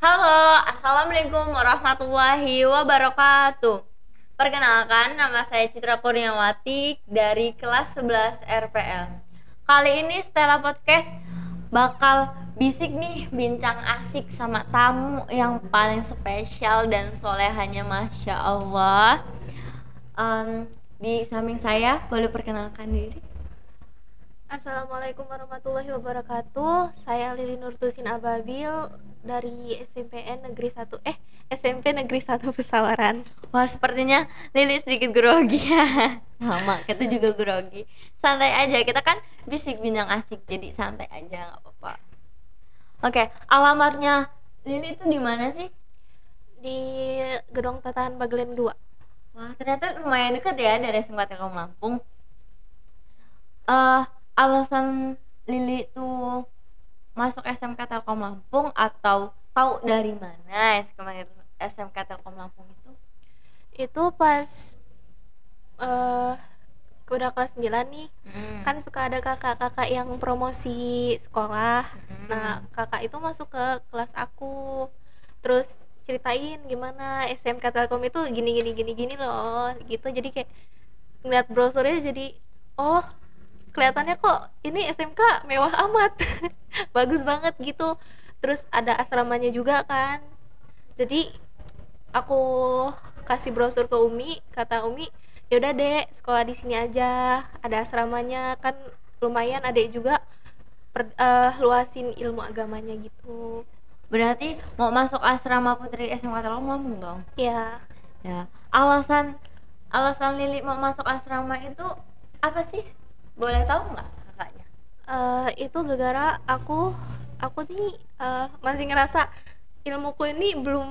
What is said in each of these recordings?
Halo, Assalamualaikum warahmatullahi wabarakatuh. Perkenalkan, nama saya Citra Kurniawati dari kelas 11 RPL. Kali ini Stella Podcast bakal bisik nih, bincang asik sama tamu yang paling spesial dan solehannya Masya Allah. Di samping saya, boleh perkenalkan diri? Assalamualaikum warahmatullahi wabarakatuh. Saya Lili Nurtusin Ababil dari SMP Negeri 1 Pesawaran. Wah, sepertinya Lili sedikit grogi ya. Sama, kita juga grogi. Santai aja, kita kan bisik bincang asik, jadi santai aja, nggak apa-apa. Oke, alamatnya Lili itu di mana sih? Di Gedung Tatahan Bagelen 2. Wah, ternyata lumayan dekat ya dari SMK Telkom Lampung. Alasan Lili tuh masuk SMK Telkom Lampung atau tahu dari mana SMK Telkom Lampung itu? Itu pas eh udah kelas 9 nih. Kan suka ada kakak-kakak yang promosi sekolah. Nah, kakak itu masuk ke kelas aku. Terus ceritain gimana SMK Telkom itu gini gini gini gini loh gitu. Jadi kayak ngeliat brosurnya jadi oh, kelihatannya kok ini SMK mewah amat. Bagus banget gitu. Terus ada asramanya juga kan. Jadi aku kasih brosur ke Umi, kata Umi ya udah dek sekolah di sini aja, ada asramanya kan, lumayan adek juga luasin ilmu agamanya gitu. Berarti mau masuk asrama putri SMK Telkom Lampung dong? Ya, Ya, alasan alasan Lili mau masuk asrama itu apa sih? Boleh tahu nggak kakaknya? itu gara-gara aku nih masih ngerasa ilmuku ini belum,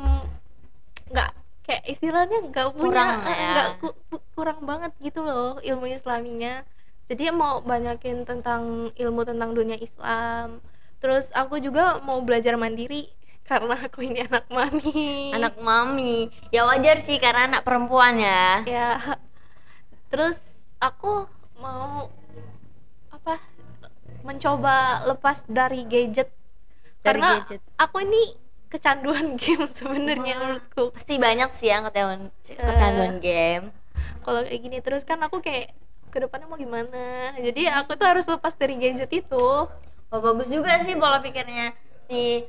nggak, kayak istilahnya nggak punya, Kurang ya? nggak kurang banget gitu loh ilmu islaminya. Jadi mau banyakin tentang ilmu tentang dunia Islam. Terus aku juga mau belajar mandiri karena aku ini anak mami. Anak mami. Ya wajar sih karena anak perempuan ya. Ya, terus aku mau apa, mencoba lepas dari gadget Dari karena gadget. aku ini kecanduan game sebenarnya Wah, menurutku. pasti banyak sih yang kecanduan game. Kalau kayak gini terus kan aku kayak kedepannya mau gimana, jadi aku tuh harus lepas dari gadget itu. Oh, bagus juga sih pola pikirnya si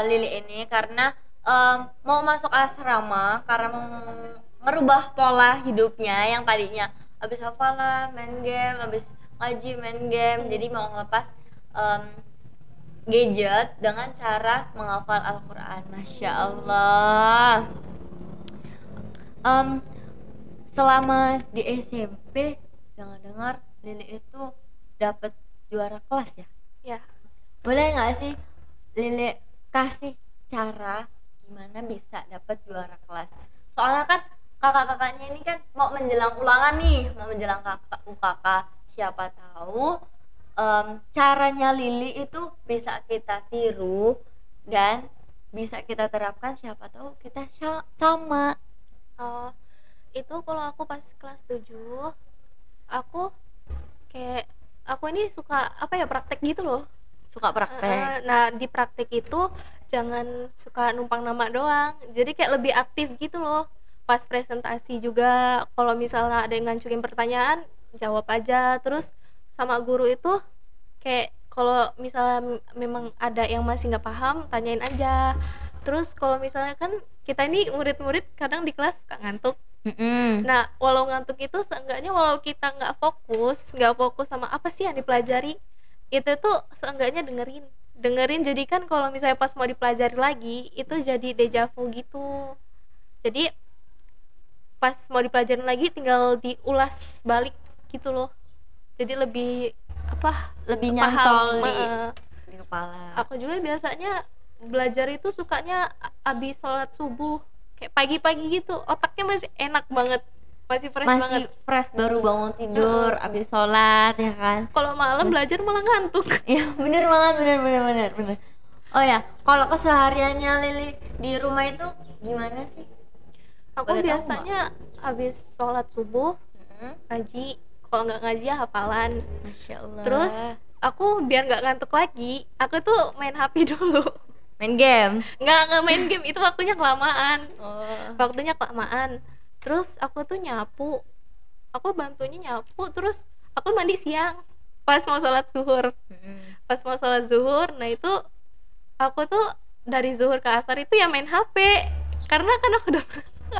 Lili ini karena mau masuk asrama karena mau merubah pola hidupnya yang tadinya habis hafalan main game, habis ngaji main game, jadi mau ngelepas em, gadget dengan cara menghafal Al-Quran. Masya Allah. Em, Selama di SMP dengar-dengar Lili itu dapat juara kelas ya. Ya, Boleh nggak sih Lili kasih cara gimana bisa dapat juara kelas? Soalnya kan kakak-kakaknya ini kan mau menjelang ulangan nih, mau menjelang kakak UKK. Siapa tahu caranya Lili itu bisa kita tiru dan bisa kita terapkan. Siapa tahu kita sama. uh, itu kalau aku pas kelas 7 aku kayak aku ini suka apa ya, praktek gitu loh. Suka praktek. Nah, di praktek itu jangan suka numpang nama doang, jadi kayak lebih aktif gitu loh. Pas presentasi juga kalau misalnya ada yang ngancurin pertanyaan, jawab aja. Terus sama guru itu kayak kalau misalnya memang ada yang masih nggak paham, tanyain aja. Terus kalau misalnya kan kita ini murid-murid kadang di kelas suka ngantuk. Mm-mm. Nah, walau ngantuk itu seenggaknya walau kita nggak fokus sama apa sih yang dipelajari, itu tuh seenggaknya dengerin. Dengerin, jadi kan kalau misalnya pas mau dipelajari lagi, itu jadi dejavu gitu. Jadi pas mau dipelajarin lagi tinggal diulas balik gitu loh. Jadi lebih apa? Lebih Paham. nyantol di kepala. Aku juga biasanya belajar itu sukanya abis sholat subuh, kayak pagi-pagi gitu, otaknya masih enak banget, masih fresh Masih banget. fresh, baru bangun tidur habis sholat ya kan. Kalau malam belajar malah ngantuk. Ya bener banget, bener. Oh ya, kalau kesehariannya Lili di rumah itu gimana sih? Aku Boleh tahu biasanya abis sholat subuh nggak? ngaji, kalau nggak ngaji ya hafalan. Masya Allah. Terus aku biar nggak ngantuk lagi, aku tuh main HP dulu. Main game. Nggak main game, itu waktunya kelamaan. Oh. Waktunya kelamaan. Terus aku tuh nyapu, aku bantunya nyapu, terus aku mandi siang pas mau sholat zuhur. Pas mau sholat zuhur, nah itu aku tuh dari zuhur ke asar itu ya main HP, karena kan aku udah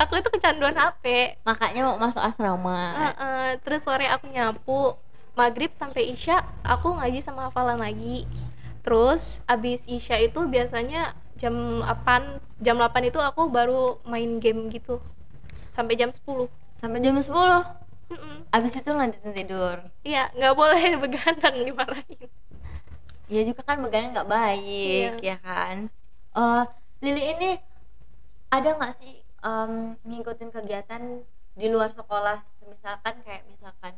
aku itu kecanduan HP. Makanya mau masuk asrama. Terus sore aku nyapu, maghrib sampai isya aku ngaji sama hafalan lagi. Terus abis isya itu biasanya jam 8 itu aku baru main game gitu sampai jam 10. Sampai jam 10. Mm-mm. Abis itu lanjutin tidur. Iya, nggak boleh begadang, dimarahin. Ya juga kan begadang nggak baik, Iya. ya kan. Lili ini ada nggak sih ngikutin kegiatan di luar sekolah, misalkan kayak misalkan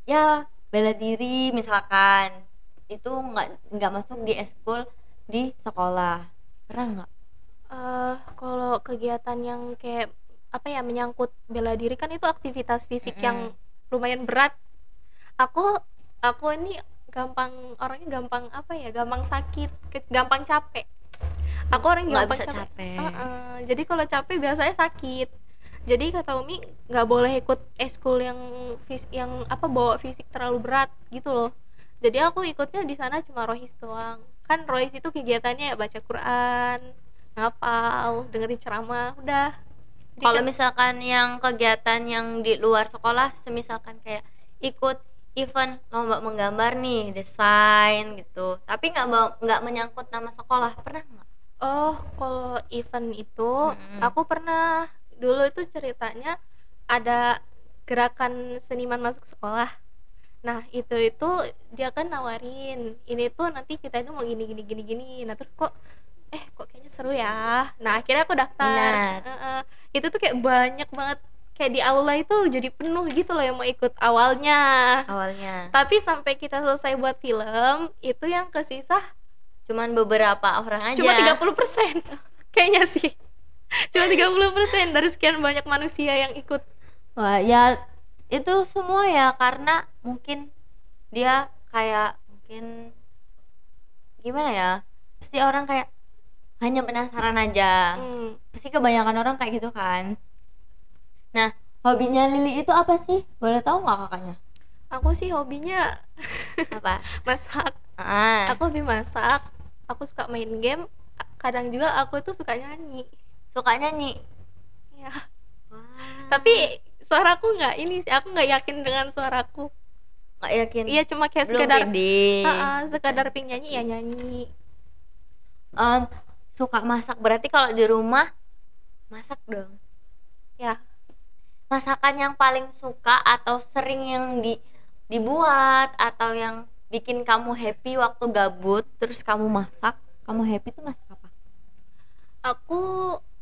ya bela diri misalkan, itu nggak masuk di eskul di sekolah, pernah nggak? Kalau kegiatan yang kayak apa ya, menyangkut bela diri kan itu aktivitas fisik yang lumayan berat. Aku ini orangnya gampang apa ya, gampang sakit, gampang capek. Aku orang Nggak gampang bisa capek. capek. Jadi kalau capek biasanya sakit. Jadi kata Umi nggak boleh ikut eskul yang bawa fisik terlalu berat gitu loh. Jadi aku ikutnya di sana cuma rohis doang. Kan rohis itu kegiatannya ya baca Quran, ngapal, dengerin ceramah, udah. Jadi Kalau kan- misalkan yang kegiatan yang di luar sekolah, semisalkan kayak ikut event lomba menggambar nih, desain gitu, tapi nggak menyangkut nama sekolah, pernah nggak? kalau event itu Mm-mm. aku pernah, dulu itu ceritanya ada gerakan seniman masuk sekolah. Nah, itu dia kan nawarin, ini tuh nanti kita itu mau gini gini gini gini. Nah, terus kok kayaknya seru ya. Nah, akhirnya aku daftar. Minat. Itu tuh kayak banyak banget, kayak di aula itu jadi penuh gitu loh yang mau ikut awalnya. Awalnya Tapi sampai kita selesai buat film, itu yang kesisa cuman beberapa orang aja. cuma 30%. Kayaknya sih. Cuma 30% dari sekian banyak manusia yang ikut. Wah, ya itu semua ya karena mungkin dia kayak mungkin gimana ya, pasti orang kayak hanya penasaran aja. Pasti kebanyakan orang kayak gitu kan. Nah, hobinya Lili itu apa sih? Boleh tahu nggak kakaknya? Aku sih hobinya Apa? masak. Aku hobi masak. Aku suka main game. Kadang juga aku tuh suka nyanyi. Suka nyanyi. Ya. Wah. Tapi suaraku nggak ini sih. Aku nggak yakin dengan suaraku. Nggak yakin. Iya, cuma kayak Belum sekedar pede. sekadar ping nyanyi ya nyanyi. Suka masak berarti kalau di rumah masak dong. Ya. Masakan yang paling suka atau sering yang dibuat atau yang bikin kamu happy waktu gabut terus kamu masak, kamu happy tuh masak apa? Aku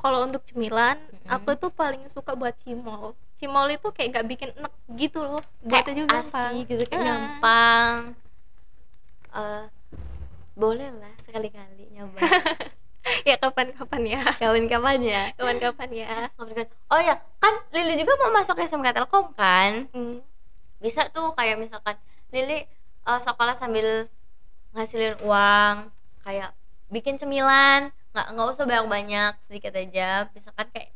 kalau untuk cemilan, aku tuh paling suka buat cimol. Cimol itu kayak gak bikin enek gitu loh. Buatnya juga gampang. Asik gitu, kayak gampang. Boleh lah sekali-kali nyoba. Ya kapan-kapan ya. Kapan-kapan ya. Kapan-kapan ya. Oh ya, kan Lili juga mau masuk SMK Telkom kan? Bisa tuh kayak misalkan Lili sekolah sambil ngasilin uang, kayak bikin cemilan, nggak usah banyak-banyak, sedikit aja, misalkan kayak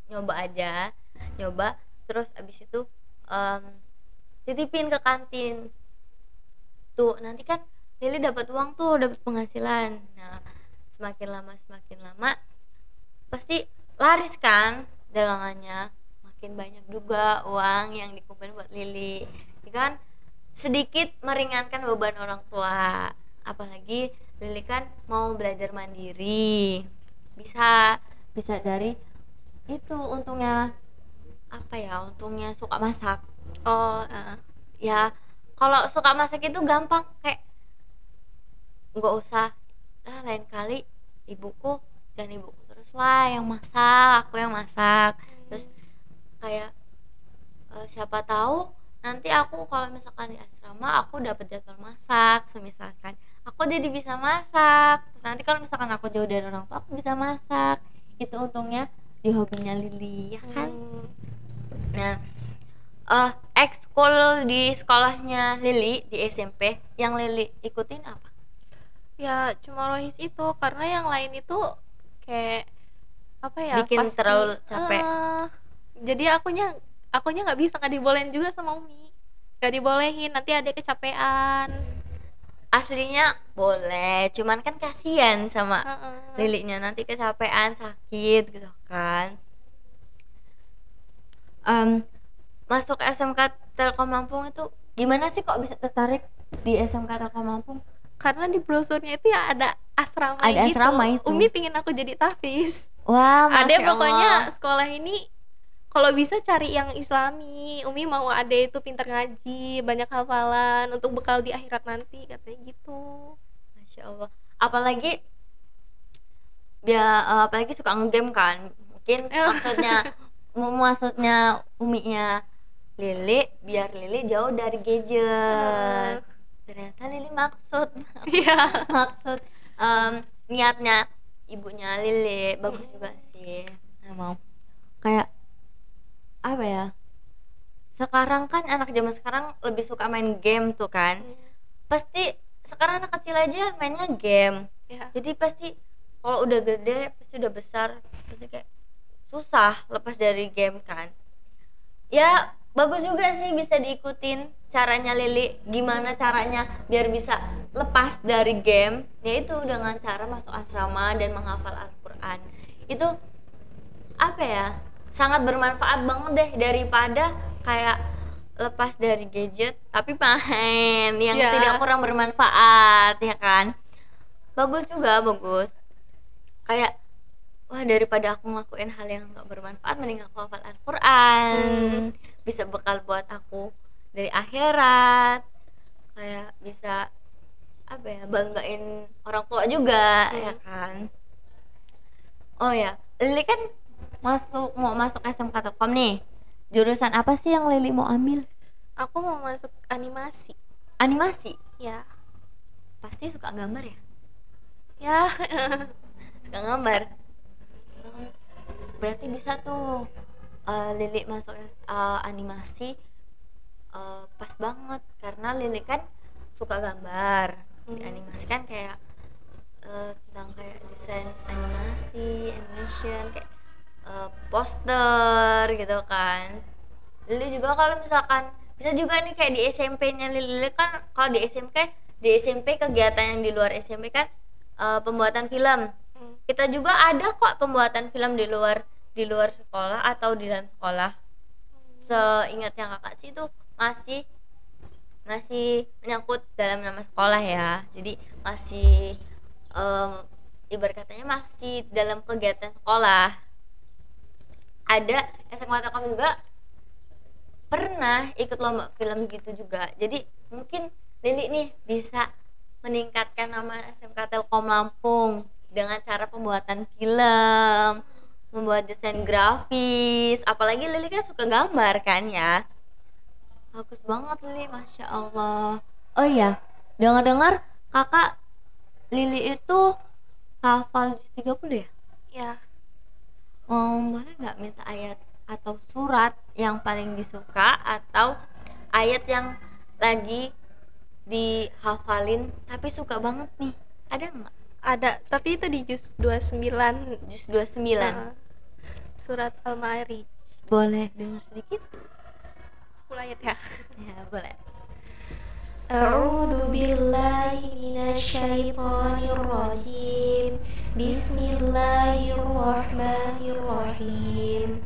nyoba terus abis itu titipin ke kantin tuh, nanti kan Lili dapat uang tuh, dapat penghasilan. Nah, semakin lama pasti laris kan dagangannya, makin banyak juga uang yang dikumpulin buat Lili, ya kan? Sedikit meringankan beban orang tua, apalagi Lili kan mau belajar mandiri, bisa dari itu. Untungnya apa ya, untungnya suka masak. Ya kalau suka masak itu gampang, kayak nggak usah lain kali ibuku terus lah yang masak, aku yang masak. Terus kayak siapa tahu nanti aku kalau misalkan di asrama aku dapat jadwal masak, semisalkan aku jadi bisa masak. Terus nanti kalau misalkan aku jauh dari orang tua aku bisa masak. Itu untungnya di hobinya Lili, ya kan? Nah, ekskul di sekolahnya Lili di SMP yang Lili ikutin apa? Ya cuma Rohis itu, karena yang lain itu kayak apa ya, Bikin pasti terlalu capek. jadi akunya nggak bisa, nggak dibolehin juga sama Umi, nggak dibolehin, nanti adek kecapean. Aslinya boleh, cuman kan kasihan sama Heeh. Liliknya, nanti kecapean sakit gitu kan. Em, Masuk SMK Telkom Lampung itu gimana sih, kok bisa tertarik di SMK Telkom Lampung? Karena di brosurnya itu ya ada asrama Ada gitu. asrama itu. Umi pingin aku jadi tahfiz. Wah, Ade Masya pokoknya Allah. sekolah ini kalau bisa cari yang Islami. Umi mau Ade itu pintar ngaji, banyak hafalan untuk bekal di akhirat nanti, katanya gitu. Masya Allah. Apalagi apalagi suka ngegame kan, mungkin maksudnya uminya Lili biar Lili jauh dari gadget. Ternyata Lili Iya. maksud niatnya ibunya Lili bagus juga sih. Nah, mau kayak apa ya, sekarang kan anak zaman sekarang lebih suka main game tuh kan, pasti sekarang anak kecil aja mainnya game. Ya. Jadi pasti kalau udah gede, pasti udah besar, pasti kayak susah lepas dari game kan. Ya bagus juga sih bisa diikutin caranya Lili, gimana caranya biar bisa lepas dari game, yaitu dengan cara masuk asrama dan menghafal Al-Quran. Itu apa ya, sangat bermanfaat banget deh, daripada kayak lepas dari gadget tapi main yang Ya. tidak kurang bermanfaat ya kan. Bagus juga, bagus. Kayak wah, daripada aku ngelakuin hal yang gak bermanfaat, mending aku hafal Al-Quran. Bisa bekal buat aku dari akhirat, kayak bisa apa ya, banggain orang tua juga ya kan. Oh ya, Lili kan mau masuk SMK Telkom nih, jurusan apa sih yang Lili mau ambil? Aku mau masuk animasi. Animasi? Ya. Pasti suka gambar ya? Ya. Suka gambar. Berarti bisa tuh Lili masuk animasi, pas banget karena Lili kan suka gambar. Di animasi kan kayak tentang kayak desain animation, kayak poster gitu kan. Lili juga kalau misalkan bisa juga nih kayak di SMP-nya Lili kan, kalau di SMP kegiatan yang di luar SMP kan pembuatan film. Kita juga ada kok pembuatan film di luar sekolah atau di dalam sekolah. Seingatnya kakak sih itu masih menyangkut dalam nama sekolah ya. Jadi masih ibarat katanya masih dalam kegiatan sekolah. Ada SMA Telkom juga pernah ikut lomba film gitu juga. Jadi mungkin Lili nih bisa meningkatkan nama SMK Telkom Lampung dengan cara pembuatan film, membuat desain grafis. Apalagi Lili kan suka gambar kan ya. Bagus banget Lili, Masya Allah. Oh iya, dengar-dengar kakak Lili itu hafal juz 30 ya? Ya. Boleh nggak minta ayat atau surat yang paling disuka, atau ayat yang lagi dihafalin tapi suka banget nih, ada nggak? Ada, tapi itu di juz 29. Juz 29. Surat Al-Ma'arij. Boleh dengar sedikit? 10 ayat ya. Ya boleh. A'udzu billahi minasyaitonir rajim. Bismillahirrahmanirrahim.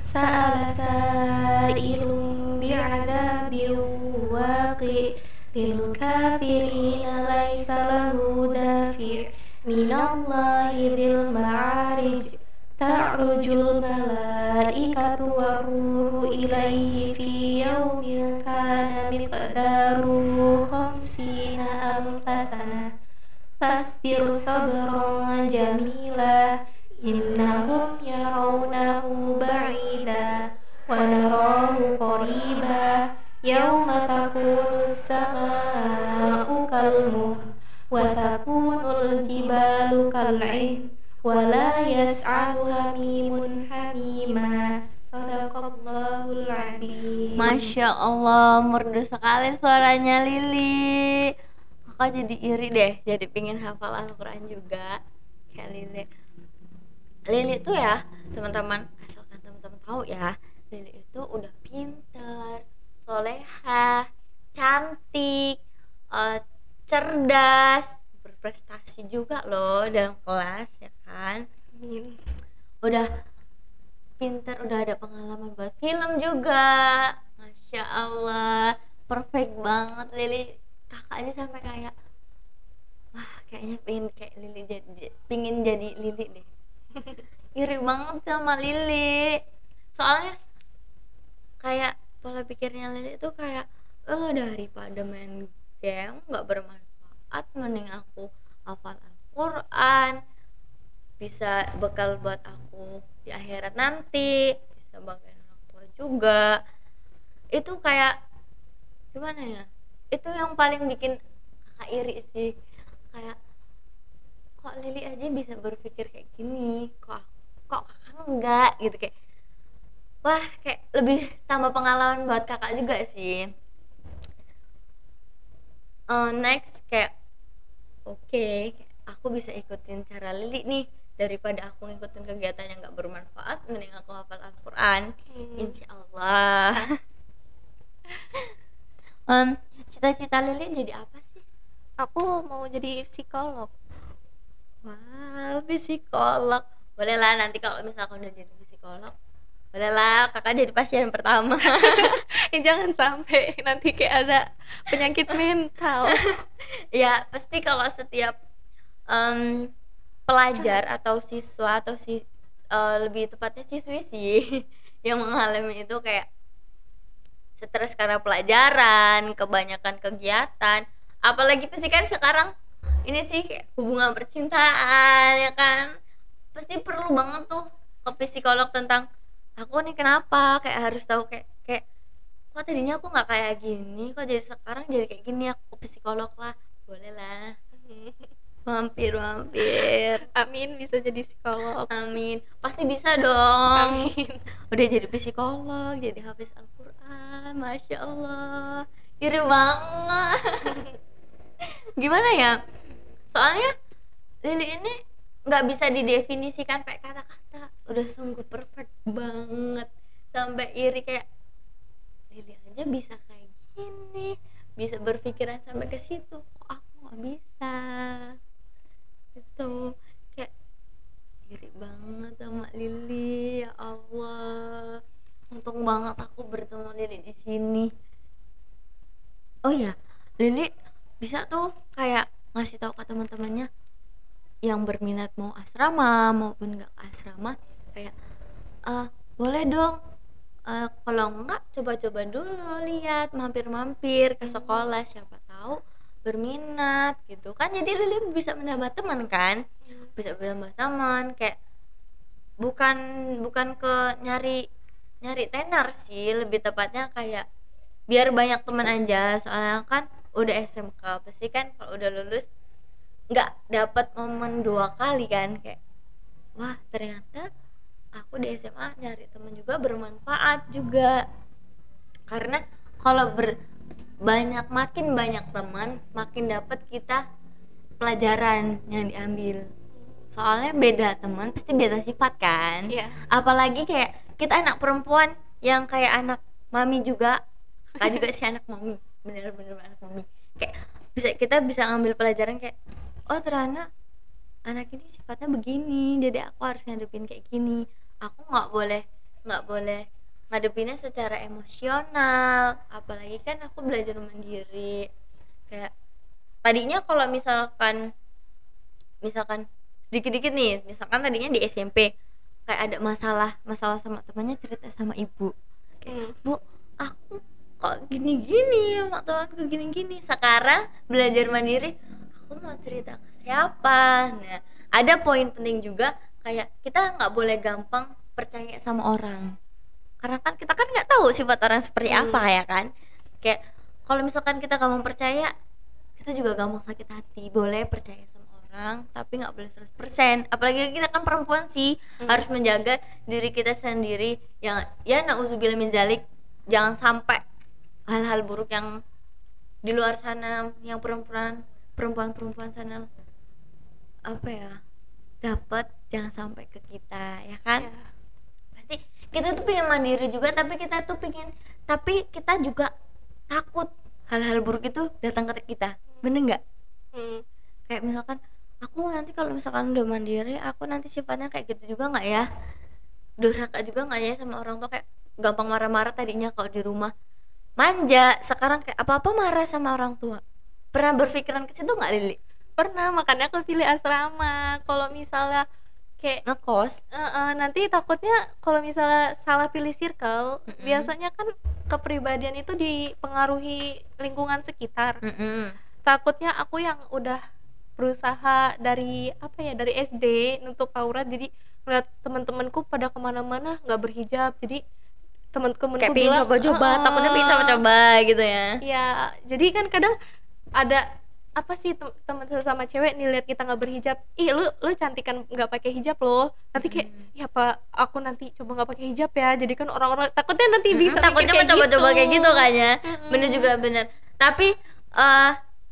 Sa'ala sa'ilun bi'adzabin waqi' lil kafirina laisa lahu dafi' minallahi dzil ma'arij. Ta'rujul malaikatu warruhu ilaihi fi yaumin kana miqdaruhu khamsina alfasana fasbir sabran jamila innahum yarawnahu ba'ida wa narahu qariba yawma takunu as-samaa'u kalmuh wa takunul jibalu kal'in wala yas'alu hamimun hamima. Shadaqallahul adzim. Masya Allah, merdu sekali suaranya Lili. kakak jadi iri deh, jadi pingin hafal Al-Quran juga kayak Lili. Lili tuh ya teman-teman, asalkan teman-teman tahu ya, Lili itu udah pinter, solehah, cantik, cerdas, berprestasi juga loh dalam kelas ya kan. Amin. Udah pinter, udah ada pengalaman buat film juga, masya Allah, perfect banget Lili. Kakak aja sampai kayak wah kayaknya pengen kayak Lili, pingin jadi Lili deh. Iri banget sama Lili, soalnya kayak pola pikirnya Lili itu kayak daripada main game nggak bermanfaat, mending aku hafal Al-Quran, bisa bekal buat aku di akhirat nanti, bisa banggain orang tua juga. Itu kayak gimana ya, itu yang paling bikin kakak iri sih, kayak kok Lili aja bisa berpikir kayak gini, kok kakak enggak gitu. Kayak wah, kayak lebih tambah pengalaman buat kakak juga sih. Next kayak oke, aku bisa ikutin cara Lili nih, daripada aku ngikutin kegiatan yang gak bermanfaat, mending aku hafal Al-Quran. Insya Allah. Cita-cita Lili jadi apa sih? Aku mau jadi psikolog. Wow, psikolog. Boleh lah nanti kalau misalkan udah jadi psikolog, boleh lah kakak jadi pasien pertama. Jangan sampai nanti kayak ada penyakit mental. Ya pasti kalau setiap pelajar atau siswa atau lebih tepatnya siswi sih yang mengalami itu kayak stres karena pelajaran, kebanyakan kegiatan, apalagi pasti kan sekarang ini sih kayak hubungan percintaan ya kan, pasti perlu banget tuh ke psikolog tentang aku nih kenapa, kayak harus tahu kayak kok tadinya aku nggak kayak gini, kok jadi sekarang jadi kayak gini, aku ke psikolog lah. Boleh lah. Mampir. Amin, bisa jadi psikolog. Amin, pasti bisa dong. Amin. Udah jadi psikolog, jadi hafiz Al-Quran, masya Allah, iri banget. Gimana ya, soalnya Lili ini nggak bisa didefinisikan pakai kata-kata, udah sungguh perfect banget sampai iri kayak Lili aja bisa kayak gini, bisa berpikiran sampai ke situ, kok aku nggak bisa. Itu kayak iri banget sama Lili, ya Allah. Untung banget aku bertemu Lili di sini. Oh ya, Lili bisa tuh kayak ngasih tahu ke teman-temannya yang berminat mau asrama maupun nggak asrama, kayak boleh dong, kalau enggak coba-coba dulu, lihat mampir-mampir ke sekolah, siapa tahu berminat gitu kan. Jadi Lili bisa menambah teman kan, bisa menambah teman, kayak bukan ke nyari tenar sih, lebih tepatnya kayak biar banyak teman aja. Soalnya kan udah SMK pasti kan kalau udah lulus nggak dapat momen 2 kali kan, kayak wah ternyata aku di SMA nyari teman juga bermanfaat juga. Karena kalau makin banyak teman, makin dapat kita pelajaran yang diambil. Soalnya beda teman pasti beda sifat kan. Iya. Apalagi kayak kita anak perempuan yang kayak anak mami juga, kakak juga sih anak mami, bener-bener anak mami. Kayak kita bisa ngambil pelajaran kayak oh ternyata anak ini sifatnya begini, jadi aku harus ngadepin kayak gini. Aku nggak boleh ngadepinnya secara emosional, apalagi kan aku belajar mandiri. Kayak tadinya kalau misalkan sedikit-dikit nih, misalkan tadinya di SMP kayak ada masalah sama temannya, cerita sama ibu kayak bu aku kok gini-gini sama temanku gini-gini. Sekarang belajar mandiri, aku mau cerita ke siapa. Nah ada poin penting juga, kayak kita nggak boleh gampang percaya sama orang, karena kan kita kan nggak tahu sifat orang seperti apa ya kan. Kayak kalau misalkan kita gampang percaya, kita juga gampang sakit hati. Boleh percaya sama orang tapi nggak boleh 100%, apalagi kita kan perempuan sih, harus menjaga diri kita sendiri. Yang ya nauzubillah min dzalik, jangan sampai hal-hal buruk yang di luar sana yang perempuan perempuan-perempuan sana apa ya dapat, jangan sampai ke kita, ya kan? Ya. Pasti kita tuh pengen mandiri juga, tapi kita juga takut hal-hal buruk itu datang ke kita, bener nggak? Kayak misalkan aku nanti kalau misalkan udah mandiri, aku nanti sifatnya kayak gitu juga nggak ya, durhaka juga nggak ya sama orang tua, kayak gampang marah-marah tadinya kalau di rumah manja, sekarang kayak apa-apa marah sama orang tua. Pernah berpikiran ke situ nggak, Lili? Pernah, makanya aku pilih asrama. Kalau misalnya kayak Ngekos. nanti takutnya kalau misalnya salah pilih circle, biasanya kan kepribadian itu dipengaruhi lingkungan sekitar. Takutnya aku yang udah berusaha dari dari SD nutup aurat, jadi ngeliat teman-temanku pada kemana-mana nggak berhijab, jadi teman-temanku Kayak pengen bilang coba-coba, takutnya pengen coba-coba gitu ya. ya. Jadi kan kadang ada apa sih teman sesama cewek nih lihat kita nggak berhijab, ih lu cantik kan nggak pakai hijab loh, tapi kayak ya apa aku nanti coba nggak pakai hijab ya, jadi kan orang-orang takutnya nanti bisa takutnya mikir mau coba-coba gitu. kayak gitu kan ya. Bener juga, bener. Tapi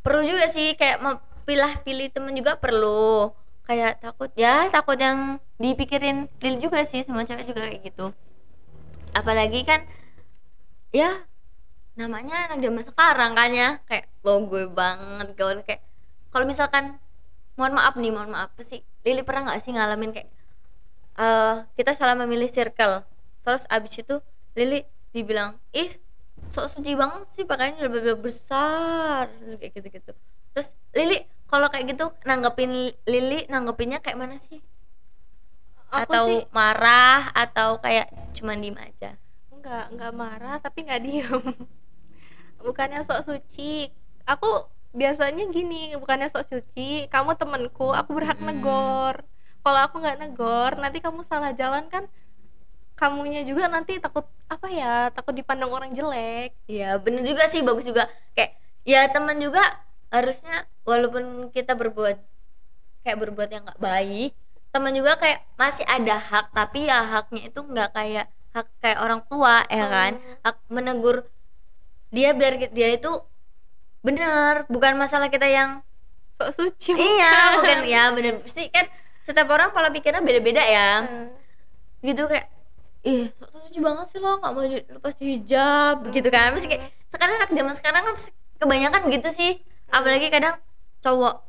perlu juga sih kayak mau pilih temen juga perlu, kayak takut yang dipikirin Lil juga sih, semua cewek juga kayak gitu. Apalagi kan ya namanya anak zaman sekarang kan ya, kayak gue banget gaul. Kayak kalau misalkan mohon maaf sih, Lili pernah nggak sih ngalamin kayak kita salah memilih circle, terus abis itu Lili dibilang ih sok suci banget sih pakainya lebih besar kayak gitu. Terus Lili kalau kayak gitu nanggepinnya kayak mana sih? Aku Atau sih marah atau kayak cuman diem aja? nggak marah tapi nggak diem. Bukannya sok suci, aku biasanya gini, bukannya sok suci, kamu temenku, aku berhak negor. Kalau aku nggak negor, nanti kamu salah jalan kan, kamunya juga nanti takut takut dipandang orang jelek. Iya bener juga sih, bagus juga. Kayak ya teman juga harusnya walaupun kita berbuat yang nggak baik, teman juga kayak masih ada hak, tapi ya haknya itu nggak kayak hak kayak orang tua ya kan. Hak menegur dia biar dia itu benar, bukan masalah kita yang Sok suci. iya bukan ya, bener pasti kan setiap orang pola pikirnya beda-beda ya. Gitu kayak sok suci banget sih lo nggak mau lepas hijab gitu kan. Pasti kayak sekarang anak zaman sekarang kan kebanyakan gitu sih. Apalagi kadang cowok,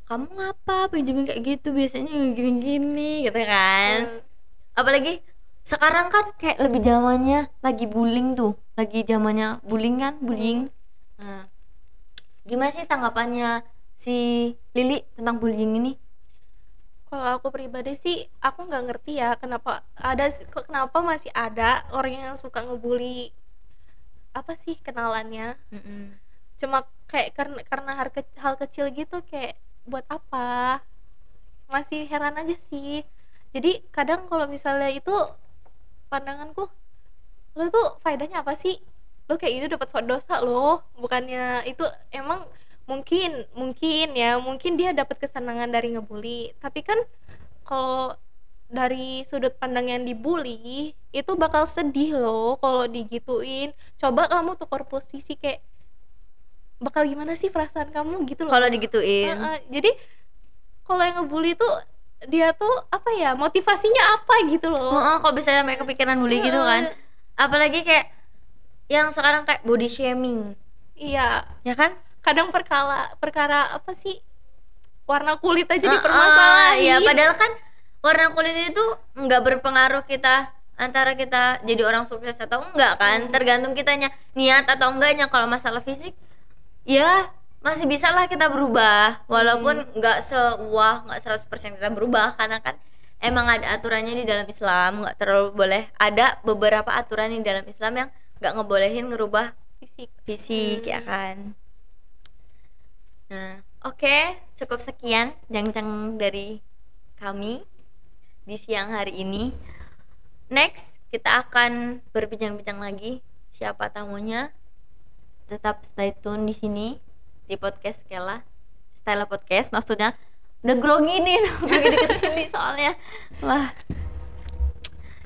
kamu ngapa pinjemin kayak gitu, biasanya gini-gini gitu kan. Apalagi sekarang kan kayak lebih zamannya lagi bullying tuh, lagi zamannya bullying. Nah, gimana sih tanggapannya si Lili tentang bullying ini? Kalau aku pribadi sih, aku nggak ngerti ya kenapa masih ada orang yang suka ngebully apa sih kenalannya. Cuma kayak karena hal kecil gitu, kayak buat apa, masih heran aja sih. Jadi kadang kalau misalnya itu pandanganku, lo tuh faedahnya apa sih lo kayak gitu, dapat dosa lo, bukannya itu emang mungkin dia dapat kesenangan dari ngebully, tapi kan kalau dari sudut pandang yang dibully itu bakal sedih loh kalau digituin. Coba kamu tukar posisi, kayak bakal gimana sih perasaan kamu gitu loh kalau digituin. Jadi kalau yang ngebully tuh dia tuh motivasinya apa gitu loh. Kok bisa sampai kepikiran bully gitu kan. Apalagi kayak yang sekarang kayak body shaming. Iya Ya kan? Kadang perkara apa sih, warna kulit aja dipermasalahin. Iya, padahal kan warna kulit itu nggak berpengaruh antara kita jadi orang sukses atau enggak kan. Tergantung kitanya niat atau enggaknya. Kalau masalah fisik ya masih bisa lah kita berubah, walaupun nggak 100% kita berubah, karena kan emang ada aturannya di dalam Islam, nggak terlalu boleh, ada beberapa aturan di dalam Islam yang nggak ngebolehin ngerubah fisik ya kan. Nah oke, cukup sekian bincang dari kami di siang hari ini. Next kita akan berbincang-bincang lagi siapa tamunya. Tetap stay tune di sini di podcast Stella Podcast, maksudnya udah grogi nih dikecilin soalnya. Wah,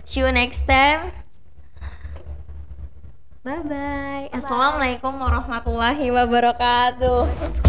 see you next time, bye bye. Assalamualaikum warahmatullahi wabarakatuh.